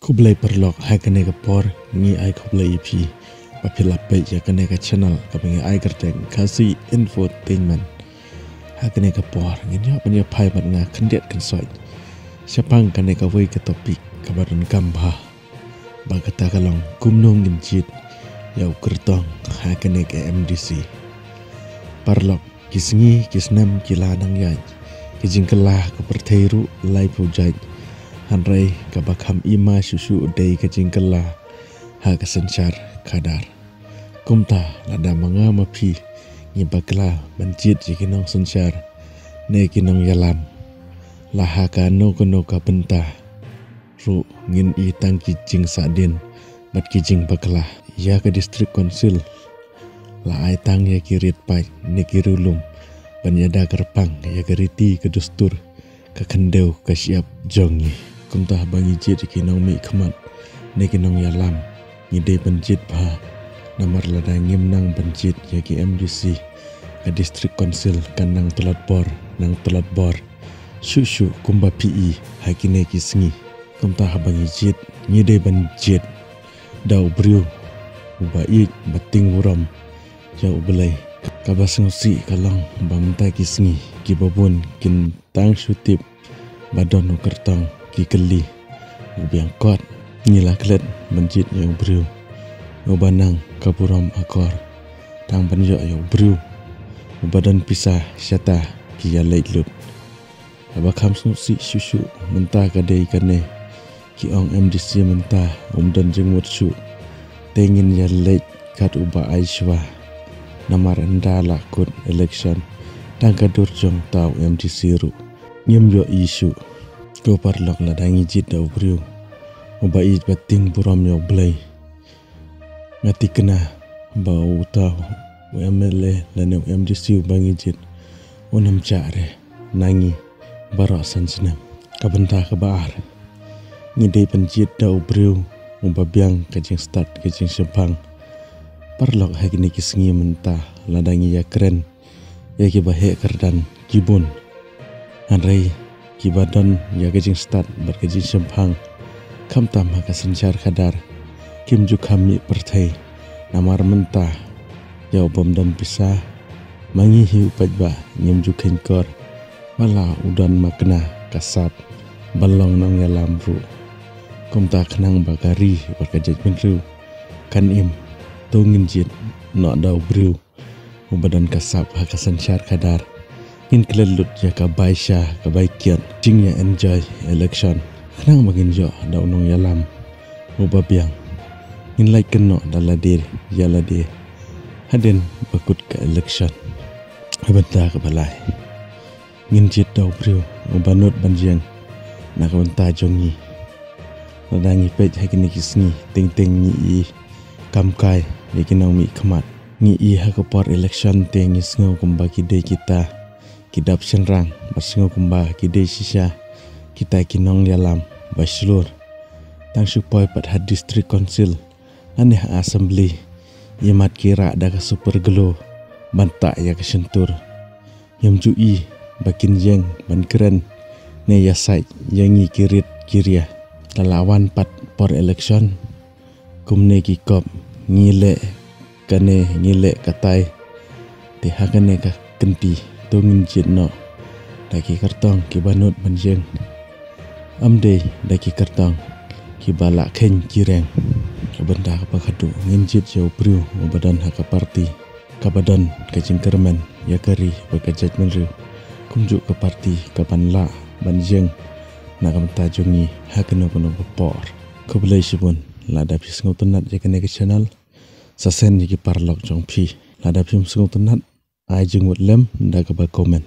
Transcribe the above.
Kublai perlok hakane ka por ngi ai kublai ip papilap pe yakane ka channel kapingi ai kerteng kasi infotainment hakane ka por ngi panya pai mat nga kendet kensoi siapang kane ka wei ka topik kabaran kambha bagata kalong kumnong ginjit yau kertong hakane ka MDC parlok kisngi kisnam kilanang yai kijingkelah ka pertheiru lai pujai Hanrai kabakam ima susu udai kajingkala ha kasancar kadar kumta lada manga mapi ngibakla banjit jikinong sancar ne kinong yalam laha ka no ka benta ru ngin I tang kijing sadin bat kijing bakla ya ke distrik konsil la ai tang ya kirit pai ne kirulum banyada kerpang ya keriti ke dustur ke kendeu ke siap jongi kumtah bangi jit kinong mi khamat ne kinong yalam ngide banjit ba namar lada ngimnang banjit yaki MDC ke distrik konsil kanang telat bor susu kumba PE hakine kisngi kumtah bangi jit ngide banjit dau briu ubai bating wuram jau belai kabasngsi kalong bamta kisngi kibabun kin tang sutip badon kertong kikeli ubiang kot nila klet banjit yang briu ubanang kapuram akor tang banjo yang briu ubadan pisah syata kia leitlut abakam snusi susu mentah kadai kane ki ong MDC mentah dan jengmut su tengin ya leit kat uba aiswa namar enda lakut election tang kadur jong tau MDC ru nyemyo isu ko parlok la dangi jit dau briu ubai bating buram yo blai ngati kena bau tau MLA lan MDC bangi jit onam care nangi barok sansenam kabenta ka baar ngidei penjit dau briu ubabiang kajing start kajing sempang parlok hakini kisngi mentah ladangi ya keren ya ki bahe kerdan kibun anrei kibadan ya kajing start berkajing sempang kam tam haka sencar kadar kim ju kami pertai namar mentah ya bom dan pisah mangi hiu pajba nyem ju kenkor wala udan makna kasap balong nang yalam ru kum ta kenang bagari berkajing menru kan im tungin jit no dau briu ubadan kasap haka sencar kadar in kelelut ya kabaisha kabaikian jingnya enjoy election kenang magin jo dau nong yalam ubabiang in like keno daladir yaladir hadin bakut ke election abenta ke balai ngin jit dau briu ubanut banjiang nak benta jongi ladangi pej hakini kisni ting ngi kamkai yakinang mi khamat ngi hakapor election tengi sngo kumbaki de kita kidap senrang basingo kumba kide sisa kita kinong yalam baslur tang supaya pada distrik konsil aneh assembly yamat kira ada ke super gelo bantak ya ke sentur yam jui bakin jeng ban keren ne yasai yangi kirit kiria talawan pat por election kumne ki kop ngile kane ngile katai te hakane ka kenti tungin jit no daki kertong kibanut banjeng amde daki kertong kibala ken kireng kabenda kapakadu nginjit jauh priu badan haka parti kabadan kajing kermen yakari bakajat menru kumjuk ke parti kapan la banjeng nakam tajungi hakeno kono por kubelai sibun lada pis ngotunat jakane ke channel sasen jiki parlok jong pi lada pim ngotunat ai jeng lem nda ka ba komen